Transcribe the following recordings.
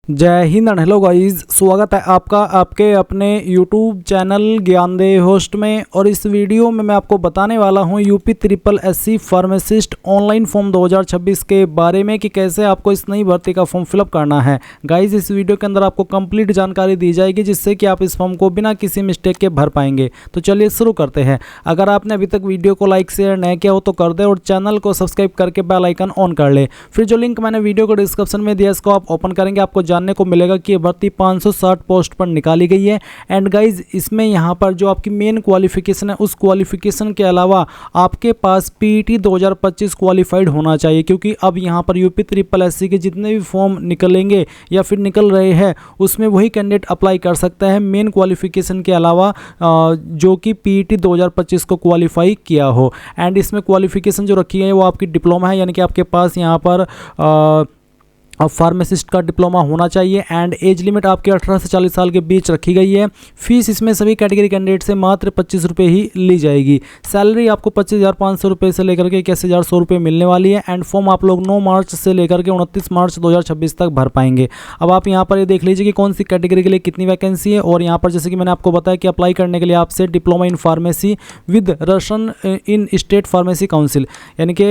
जय Hind and hello guys, स्वागत है आपका आपके अपने YouTube चैनल ज्ञानदेव होस्ट में। और इस वीडियो में मैं आपको बताने वाला हूं UP triple SC pharmacist online form 2026 के बारे में कि कैसे आपको इस नई भर्ती का फॉर्म फिलअप करना है। गाइस, इस वीडियो के अंदर आपको कंप्लीट जानकारी दी जाएगी जिससे कि आप इस फॉर्म को बिना किसी मिस्टेक के भर पाएंगे। तो चलिए शुरू करते हैं। अगर आपने अभी तक वीडियो को लाइक शेयर नहीं किया हो तो कर दे और चैनल को सब्सक्राइब करके बेल आइकन ऑन कर ले। फिर जो लिंक मैंने वीडियो को डिस्क्रिप्शन में दिया इसको आप ओपन करेंगे, आपको जानने को मिलेगा कि ये भर्ती 560 पोस्ट पर निकाली गई है। एंड गाइज, इसमें यहाँ पर जो आपकी मेन क्वालिफिकेशन है उस क्वालिफिकेशन के अलावा आपके पास पीईटी 2025 क्वालिफाइड होना चाहिए, क्योंकि अब यहाँ पर यूपी ट्रिपल एससी के जितने भी फॉर्म निकलेंगे या फिर निकल रहे हैं उसमें वही कैंडिडेट अप्लाई कर सकता है मेन क्वालिफिकेशन के अलावा जो कि पीईटी 2025 को क्वालिफाई किया हो। एंड इसमें क्वालिफिकेशन जो रखी है वो आपकी डिप्लोमा है, यानी कि आपके पास यहाँ पर फार्मासिस्ट का डिप्लोमा होना चाहिए। एंड एज लिमिट आपके 18 से 40 साल के बीच रखी गई है। फीस इसमें सभी कैटेगरी कैंडिडेट से मात्र 25 रुपये ही ली जाएगी। सैलरी आपको 25,500 रुपये से लेकर के 21,100 रुपये मिलने वाली है। एंड फॉर्म आप लोग 9 मार्च से लेकर के 29 मार्च 2026 तक भर पाएंगे। अब आप यहाँ पर ये देख लीजिए कि कौन सी कैटेगरी के लिए कितनी वैकेंसी है। और यहाँ पर जैसे कि मैंने आपको बताया कि अप्लाई करने के लिए आपसे diploma in pharmacy with Roshan in state pharmacy council, यानी कि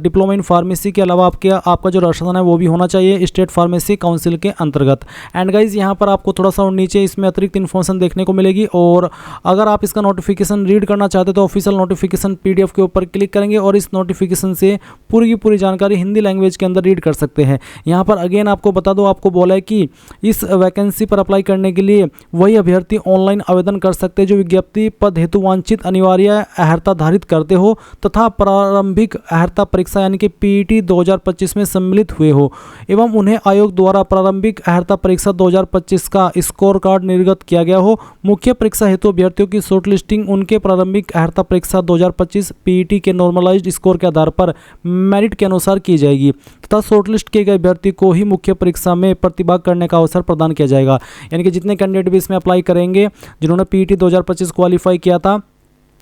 डिप्लोमा इन फार्मेसी के अलावा आपका जो रसन है वो भी होना चाहिए स्टेट फार्मेसी काउंसिल के अंतर्गत। एंड गाइज, यहाँ पर आपको थोड़ा सा नीचे इसमें अतिरिक्त इन्फॉर्मेशन देखने को मिलेगी। और अगर आप इसका नोटिफिकेशन रीड करना चाहते तो ऑफिशियल नोटिफिकेशन पीडीएफ के ऊपर क्लिक करेंगे और इस नोटिफिकेशन से पूरी की पूरी जानकारी हिंदी लैंग्वेज के अंदर रीड कर सकते हैं। यहाँ पर अगेन आपको बता दो, आपको बोला है कि इस वैकेंसी पर अप्लाई करने के लिए वही अभ्यर्थी ऑनलाइन आवेदन कर सकते हैं जो विज्ञप्ति पद हेतु वांछित अनिवार्य अहर्ता धारित करते हो तथा प्रारंभिक अहर्ता परीक्षा यानी कि पीईटी 2025 में सम्मिलित हुए हो एवं उन्हें आयोग द्वारा प्रारंभिक अहर्ता परीक्षा 2025 का स्कोर कार्ड निर्गत किया गया हो। मुख्य परीक्षा हेतु अभ्यर्थियों की शॉर्टलिस्टिंग उनके प्रारंभिक अहर्ता परीक्षा 2025 पीईटी के नॉर्मलाइज्ड स्कोर के आधार पर मेरिट के अनुसार की जाएगी तथा शॉर्टलिस्ट किए गए अभ्यर्थी को ही मुख्य परीक्षा में प्रतिभाग करने का अवसर प्रदान किया जाएगा। यानी कि जितने कैंडिडेट भी इसमें अप्लाई करेंगे जिन्होंने पीईटी 2025 क्वालिफाई किया था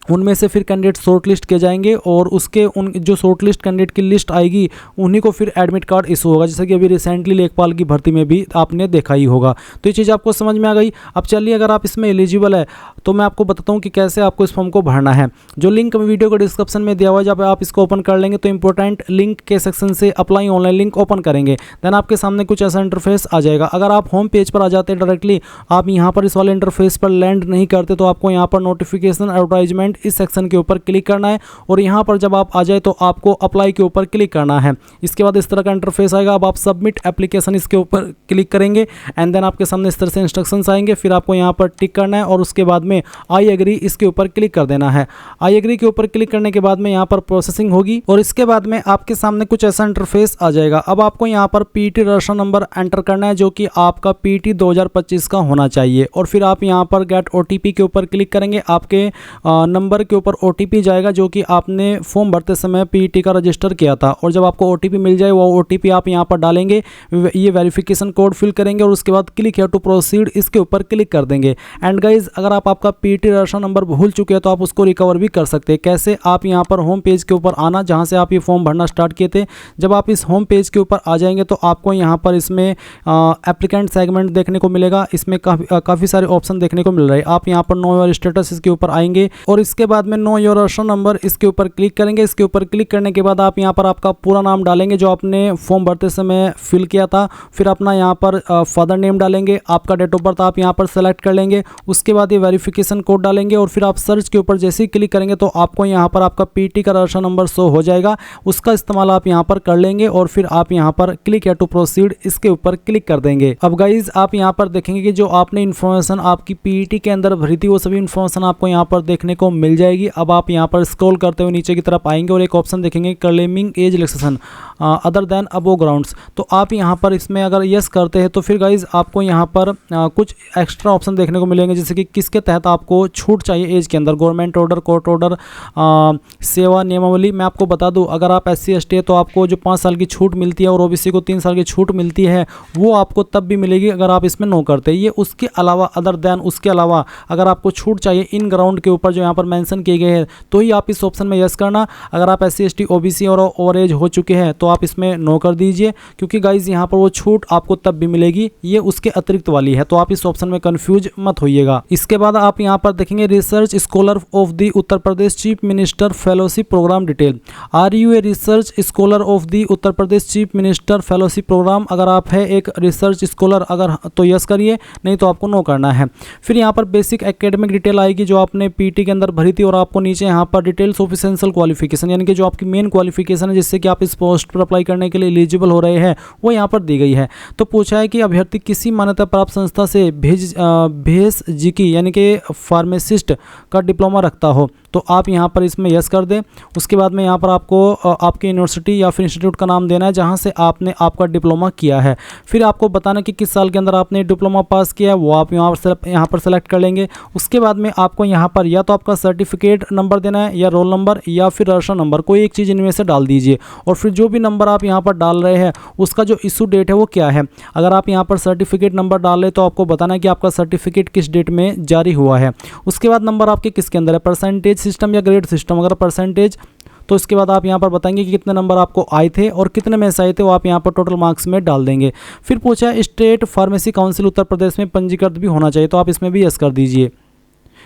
उनमें से फिर कैंडिडेट शॉर्ट लिस्ट किए जाएंगे और उसके उन जो शॉर्ट लिस्ट कैंडिडेट की लिस्ट आएगी उन्हीं को फिर एडमिट कार्ड इशू होगा, जैसे कि अभी रिसेंटली लेखपाल की भर्ती में भी आपने देखा ही होगा। तो ये चीज़ आपको समझ में आ गई। अब चलिए, अगर आप इसमें एलिजिबल है तो मैं आपको बताता हूँ कि कैसे आपको इस फॉर्म को भरना है। जो लिंक वीडियो को डिस्क्रिप्शन में दिया हुआ है, जब आप इसको ओपन कर लेंगे तो इंपॉर्टेंट लिंक के सेक्शन से अप्लाई ऑनलाइन लिंक ओपन करेंगे, देन आपके सामने कुछ ऐसा इंटरफेस आ जाएगा। अगर आप होम पेज पर आ जाते हैं डायरेक्टली, आप यहाँ पर इस वाले इंटरफेस पर लैंड नहीं करते तो आपको यहाँ पर नोटिफिकेशन एडवर्टाइजमेंट इस सेक्शन के ऊपर क्लिक करना है और यहाँ पर जब आप आ जाए तो आपको अप्लाई के ऊपर क्लिक करना है। इसके बाद इस तरह का इंटरफेस आएगा। अब आप सबमिट एप्लीकेशन इसके ऊपर क्लिक करेंगे एंड देन आपके सामने इस तरह से इंस्ट्रक्शंस आएंगे। फिर आपको यहाँ पर टिक करना है और उसके बाद में आई एग्री इसके ऊपर क्लिक कर देना है। आई एग्री के ऊपर क्लिक करने के बाद में यहाँ पर प्रोसेसिंग होगी और इसके बाद में आपके सामने कुछ ऐसा इंटरफेस आ जाएगा। अब आपको यहाँ पर पीईटी रजिस्ट्रेशन नंबर एंटर करना है जो कि आपका पीईटी 2025 का होना चाहिए। और फिर आप यहाँ पर गेट ओटीपी के ऊपर क्लिक करेंगे। आपके नंबर के ऊपर ओटीपी जाएगा जो कि आपने फॉर्म भरते समय पीईटी का रजिस्टर किया था। और जब आपको ओटीपी मिल जाए वो ओटीपी आप यहाँ पर डालेंगे, ये वेरिफिकेशन कोड फिल करेंगे और उसके बाद क्लिक है टू प्रोसीड इसके ऊपर क्लिक कर देंगे। एंड गाइज, अगर आपका पीईटी रजिस्ट्रेशन नंबर भूल चुके हैं तो आप उसको रिकवर भी कर सकते हैं। कैसे? आप यहाँ पर होम पेज के ऊपर आना जहाँ से आप ये फॉर्म भरना स्टार्ट किए थे। जब आप इस होम पेज के ऊपर आ जाएंगे तो आपको यहाँ पर इसमें एप्लीकेंट सेगमेंट देखने को मिलेगा। इसमें काफ़ी सारे ऑप्शन देखने को मिल रहे हैं। आप यहाँ पर नो योर स्टेटस इसके ऊपर आएंगे और इसके बाद में नो योर रजिस्ट्रेशन नंबर इसके ऊपर क्लिक करेंगे। इसके ऊपर क्लिक करने के बाद आप यहाँ पर आपका पूरा नाम डालेंगे जो आपने फॉर्म भरते समय फिल किया था। फिर अपना यहाँ पर फादर नेम डालेंगे, आपका डेट ऑफ बर्थ आप यहाँ पर सेलेक्ट कर लेंगे। उसके बाद ये वेरिफिकेशन कोड डालेंगे और फिर आप सर्च के ऊपर जैसे ही क्लिक करेंगे तो आपको यहाँ पर आपका पीईटी का रजिस्ट्रेशन नंबर शो हो जाएगा। उसका इस्तेमाल आप यहाँ पर कर लेंगे और फिर आप यहाँ पर क्लिक है टू प्रोसीड इसके ऊपर क्लिक कर देंगे। अब गाइज, आप यहाँ पर देखेंगे कि जो आपने इन्फॉर्मेशन आपकी पीईटी के अंदर भरी थी वो सभी इन्फॉर्मेशन आपको यहाँ पर देखने को मिल जाएगी। अब आप यहाँ पर स्क्रॉल करते हुए नीचे की तरफ आएंगे और एक ऑप्शन देखेंगे claiming age relaxation other than above grounds. तो आप यहाँ पर इसमें अगर यस करते हैं तो फिर गाइज आपको यहाँ पर कुछ एक्स्ट्रा ऑप्शन देखने को मिलेंगे, जैसे कि किसके तहत आपको छूट चाहिए एज के अंदर, गवर्नमेंट ऑर्डर, कोर्ट ऑर्डर, सेवा नियमावली। मैं आपको बता दूं, अगर आप SC ST है तो आपको जो 5 साल की छूट मिलती है और OBC को 3 साल की छूट मिलती है वो आपको तब भी मिलेगी अगर आप इसमें नो करते हैं। ये उसके अलावा अदर देन उसके अलावा अगर आपको छूट चाहिए इन ग्राउंड के ऊपर जो यहाँ पर मेंशन किए गए हैं तो ही आप इस ऑप्शन में यस करना। अगर आप SC ST OBC और ओवर एज हो चुके हैं तो आप इसमें नो कर दीजिए, क्योंकि गाइज यहाँ पर वो छूट आपको तब भी मिलेगी, ये उसके अतिरिक्त वाली है, तो आप इस ऑप्शन में कंफ्यूज मत होइएगा। इसके बाद आप यहाँ पर देखेंगे research scholar of the Uttar Pradesh chief minister fellowship programme detail. Are you a research scholar of the Uttar Pradesh chief minister fellowship programme? अगर आप है एक रिसर्च स्कॉलर अगर तो यस करिए, नहीं तो आपको नो करना है। फिर यहाँ पर बेसिक एकेडमिक डिटेल आएगी जो आपने पीटी के अंदर भरी थी, और आपको नीचे यहाँ पर डिटेल्स ऑफ एसेंशियल क्वालिफिकेशन यानी कि जो आपकी मेन क्वालिफिकेशन है जिससे कि आप इस पोस्ट पर अप्लाई करने के लिए एलिजिबल हो रहे हैं वो यहाँ पर दी गई है। तो पूछा है कि अभ्यर्थी किसी मान्यता प्राप्त संस्था से भेजजिकी यानी कि फार्मासिस्ट का डिप्लोमा रखता हो, तो आप यहाँ पर इसमें यस कर दें। उसके बाद में यहाँ पर आपको आपकी यूनिवर्सिटी या फिर इंस्टीट्यूट का नाम देना है जहाँ से आपने आपका डिप्लोमा किया है। फिर आपको बताना कि किस साल के अंदर आपने डिप्लोमा पास किया है, वो आप यहाँ पर सेलेक्ट कर लेंगे। उसके बाद में आपको यहाँ पर या तो आपका सर्टिफिकेट नंबर देना है या रोल नंबर या फिर रजिस्टर नंबर, कोई एक चीज़ इनमें से डाल दीजिए। और फिर जो भी नंबर आप यहाँ पर डाल रहे हैं उसका जो इशू डेट है वो क्या है। अगर आप यहाँ पर सर्टिफिकेट नंबर डाल रहे तो आपको बताना है कि आपका सर्टिफिकेट किस डेट में जारी हुआ है। उसके बाद नंबर आपके किसके अंदर है, परसेंटेज सिस्टम या ग्रेड सिस्टम। अगर परसेंटेज तो इसके बाद आप यहाँ पर बताएंगे कि कितने नंबर आपको आए थे और कितने में से आए थे, वो आप यहाँ पर टोटल मार्क्स में डाल देंगे। फिर पूछा है state pharmacy council Uttar Pradesh में पंजीकृत भी होना चाहिए, तो आप इसमें भी यस कर दीजिए।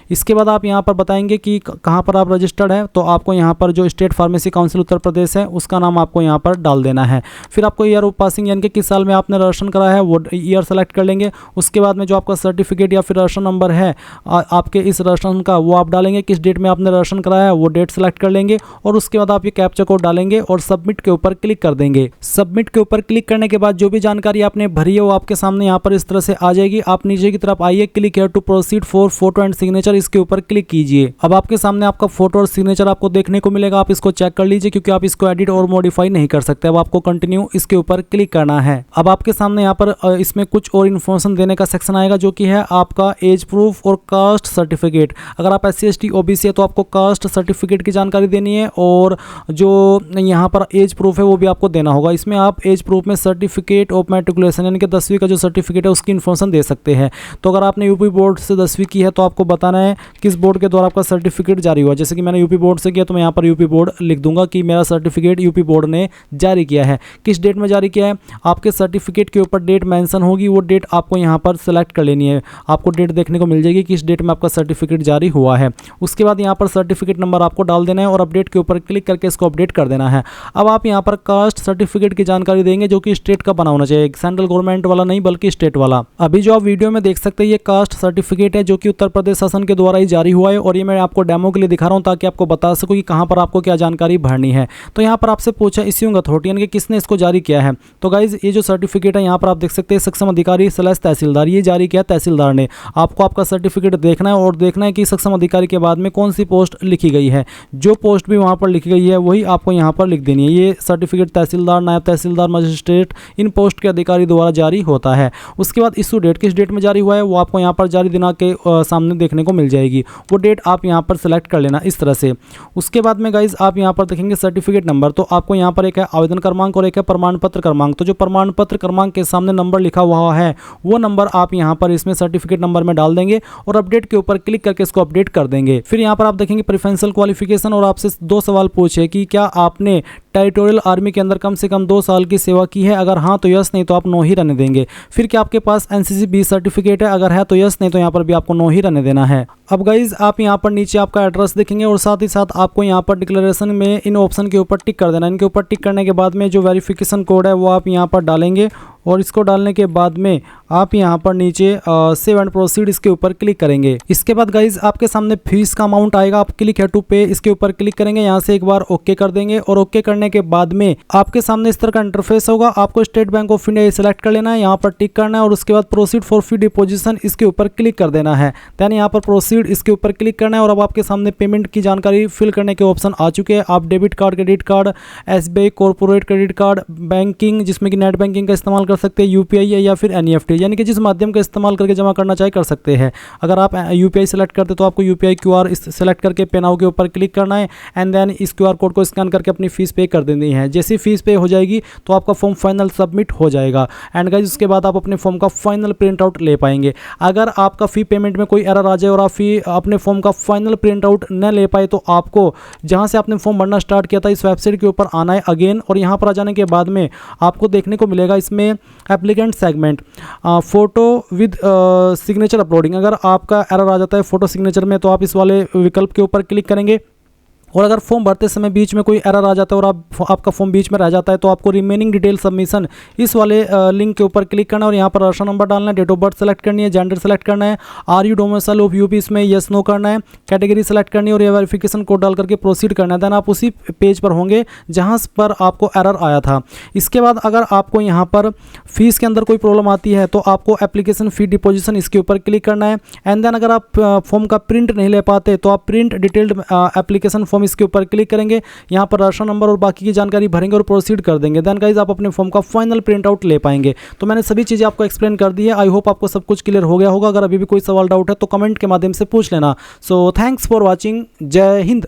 इसके बाद आप यहाँ पर बताएंगे कि कहाँ पर आप रजिस्टर्ड है, तो आपको यहाँ पर जो state pharmacy council Uttar Pradesh है उसका नाम आपको यहाँ पर डाल देना है। फिर आपको ईयर ऑफ पासिंग यानी कि किस साल में आपने रजिस्ट्रेशन करा है वो ईयर सेलेक्ट कर लेंगे। उसके बाद में जो आपका सर्टिफिकेट या फिर रजिस्ट्रेशन नंबर है आपके इस रजिस्ट्रेशन का वो आप डालेंगे, किस डेट में आपने रजिस्ट्रेशन कराया है वो डेट सेलेक्ट कर लेंगे। और उसके बाद आप ये कैप्चा कोड डालेंगे और सबमिट के ऊपर क्लिक कर देंगे। सबमिट के ऊपर क्लिक करने के बाद जो भी जानकारी आपने भरी है वो आपके सामने यहाँ पर इस तरह से आ जाएगी। आप नीचे की तरफ आइए, click here to proceed for photo and signature, इसके ऊपर क्लिक कीजिए। अब आपके सामने आपका फोटो और सिग्नेचर आपको देखने को मिलेगा, आप इसको चेक कर लीजिए क्योंकि आप इसको एडिट और मॉडिफाई नहीं कर सकते। अब आपको कंटिन्यू इसके ऊपर क्लिक करना है। अब आपके सामने यहाँ पर इसमें कुछ और इन्फॉर्मेशन देने का सेक्शन आएगा जो कि है आपका एज प्रूफ और कास्ट सर्टिफिकेट। अगर आप SC ST OBC है तो आपको कास्ट सर्टिफिकेट की जानकारी देनी है, और जो यहाँ पर एज प्रूफ है वो भी आपको देना होगा। इसमें आप एज प्रूफ में सर्टिफिकेट ऑफ मैट्रिकुलेशन यानी कि 10वीं का जो सर्टिफिकेट है उसकी इन्फॉर्मेशन दे सकते हैं। तो अगर आपने यूपी बोर्ड से 10वीं की है तो आपको बताना है किस बोर्ड के द्वारा आपका सर्टिफिकेट जारी हुआ। जैसे कि मैंने यूपी बोर्ड से किया तो मैं यहाँ पर यूपी बोर्ड लिख दूंगा कि मेरा सर्टिफिकेट यूपी बोर्ड ने जारी किया है। किस डेट में जारी किया है, आपके सर्टिफिकेट के ऊपर डेट मेंशन होगी, वो डेट आपको यहाँ पर सेलेक्ट कर लेनी है। आपको डेट देखने को मिल जाएगी किस डेट में आपका सर्टिफिकेट जारी हुआ है। उसके बाद यहाँ पर सर्टिफिकेट नंबर आपको डाल देना है और अपडेट के ऊपर क्लिक करके इसको अपडेट कर देना है। अब आप यहाँ पर कास्ट सर्टिफिकेट की जानकारी देंगे जो कि स्टेट का बना होना चाहिए, सेंट्रल गवर्नमेंट वाला नहीं बल्कि स्टेट वाला। अभी जो आप वीडियो में देख सकते हैं ये कास्ट सर्टिफिकेट है जो कि उत्तर प्रदेश शासन के द्वारा ही जारी हुआ है, और ये मैं आपको डेमो के लिए दिखा रहा हूं ताकि आपको बता सकूं कि कहां पर आपको क्या जानकारी भरनी है। तो यहां पर आपसे पूछा इश्यूइंग अथॉरिटी यानी कि किसने इसको जारी किया है। तो गाइज ये जो सर्टिफिकेट है यहां पर आप देख सकते हैं सक्षम अधिकारी / तहसीलदार, ये जारी किया तहसीलदार ने। आपको आपका सर्टिफिकेट देखना है और देखना है कि सक्षम अधिकारी के बाद में कौन सी पोस्ट लिखी गई है। जो पोस्ट भी वहां पर लिखी गई है वही आपको यहां पर लिख देनी है। ये सर्टिफिकेट तहसीलदार, नायब तहसीलदार, मजिस्ट्रेट इन पोस्ट के अधिकारी द्वारा जारी होता है। उसके बाद इशू डेट किस डेट में जारी हुआ है वो आपको यहाँ पर जारी दिनांक के सामने देखने को मिल जाएगी, वो डेट आप यहाँ पर सेलेक्ट कर लेना इस तरह से। उसके बाद में गाइज आप यहाँ पर देखेंगे सर्टिफिकेट नंबर, तो आपको यहाँ पर एक है आवेदन क्रमांक और एक है प्रमाण पत्र क्रमांक। तो जो प्रमाण पत्र क्रमांक के सामने नंबर लिखा हुआ है वो नंबर आप यहाँ पर इसमें सर्टिफिकेट नंबर में डाल देंगे और अपडेट के ऊपर क्लिक करके इसको अपडेट कर देंगे। फिर यहाँ पर आप देखेंगे प्रेफरेंशियल क्वालिफिकेशन और आपसे 2 सवाल पूछे कि क्या आपने टेरिटोरियल आर्मी के अंदर कम से कम 2 साल की सेवा की है, अगर हाँ तो यस, नहीं तो आप नो ही रहने देंगे। फिर क्या आपके पास NCC B सर्टिफिकेट है, अगर है तो यस, नहीं तो यहाँ पर भी आपको नो ही रहने देना है। अब गाइज आप यहाँ पर नीचे आपका एड्रेस देखेंगे और साथ ही साथ आपको यहाँ पर डिक्लेरेशन में इन ऑप्शन के ऊपर टिक कर देना। इनके ऊपर टिक करने के बाद में जो वेरिफिकेशन कोड है वो आप यहाँ पर डालेंगे और इसको डालने के बाद में आप यहाँ पर नीचे सेव एंड प्रोसीड इसके ऊपर क्लिक करेंगे। इसके बाद गाइज आपके सामने फीस का अमाउंट आएगा, आप क्लिक है टू पे इसके ऊपर क्लिक करेंगे, यहाँ से एक बार ओके कर देंगे और ओके करने के बाद में आपके सामने इस तरह का इंटरफेस होगा। आपको state bank of India select कर लेना है, यहाँ पर टिक करना है और उसके बाद प्रोसीड फॉर फी डिपोजिशन इसके ऊपर क्लिक कर देना है। देन यहाँ पर प्रोसीड इसके ऊपर क्लिक करना है और अब आपके सामने पेमेंट की जानकारी फिल करने के ऑप्शन आ चुके हैं। आप debit card, credit card, SBI corporate credit card, banking जिसमें कि नेट बैंकिंग का इस्तेमाल कर सकते हैं यूपीआई या फिर एनईएफटी, यानी कि जिस माध्यम का इस्तेमाल करके जमा करना चाहे कर सकते हैं। अगर आप यूपीआई सेलेक्ट करते तो आपको यूपीआई क्यूआर सेलेक्ट करके पे नाउ के ऊपर क्लिक करना है एंड देन इस क्यूआर कोड को स्कैन करके अपनी फीस पे कर देनी है। जैसी फीस पे हो जाएगी तो आपका फॉर्म फाइनल सबमिट हो जाएगा एंड गाइस उसके बाद आप अपने फॉर्म का फाइनल प्रिंट आउट ले पाएंगे। अगर आपका फ़ी पेमेंट में कोई एरर आ जाए और आप अपने फॉर्म का फाइनल प्रिंट आउट न ले पाए तो आपको जहां से आपने फॉर्म भरना स्टार्ट किया था इस वेबसाइट के ऊपर आना है अगेन, और यहां पर आ जाने के बाद में आपको देखने को मिलेगा इसमें applicant segment photo with signature uploading. अगर आपका एरर आ जाता है फोटो सिग्नेचर में तो आप इस वाले विकल्प के ऊपर क्लिक करेंगे, और अगर फॉर्म भरते समय बीच में कोई एरर आ जाता है और आपका फॉर्म बीच में रह जाता है तो आपको रिमेनिंग डिटेल सबमिशन इस वाले लिंक के ऊपर क्लिक करना है और यहाँ पर राशन नंबर डालना है, डेट ऑफ बर्थ सेलेक्ट करनी है, जेंडर सेलेक्ट करना है, are you domicile of UP इसमें यस नो करना है, कैटेगरी सेलेक्ट करनी है और ये वेरिफिकेशन कोड डाल करके प्रोसीड करना है। देन आप उसी पेज पर होंगे जहाँ पर आपको एरर आया था। इसके बाद अगर आपको यहाँ पर फीस के अंदर कोई प्रॉब्लम आती है तो आपको एप्लीकेशन फ़ी डिपोजिशन इसके ऊपर क्लिक करना है एंड देन अगर आप फॉर्म का प्रिंट नहीं ले पाते तो आप प्रिंट डिटेल्ड एप्लीकेशन फॉर्म इसके ऊपर क्लिक करेंगे, यहाँ पर राशन नंबर और बाकी की जानकारी भरेंगे और प्रोसीड कर देंगे। देन गाइज आप अपने फॉर्म का फाइनल प्रिंट आउट ले पाएंगे। तो मैंने सभी चीज़ें आपको एक्सप्लेन कर दी है। आई होप आपको सब कुछ क्लियर हो गया होगा। अगर अभी भी कोई सवाल डाउट है तो कमेंट के माध्यम से पूछ लेना। So thanks for watching. जय हिंद।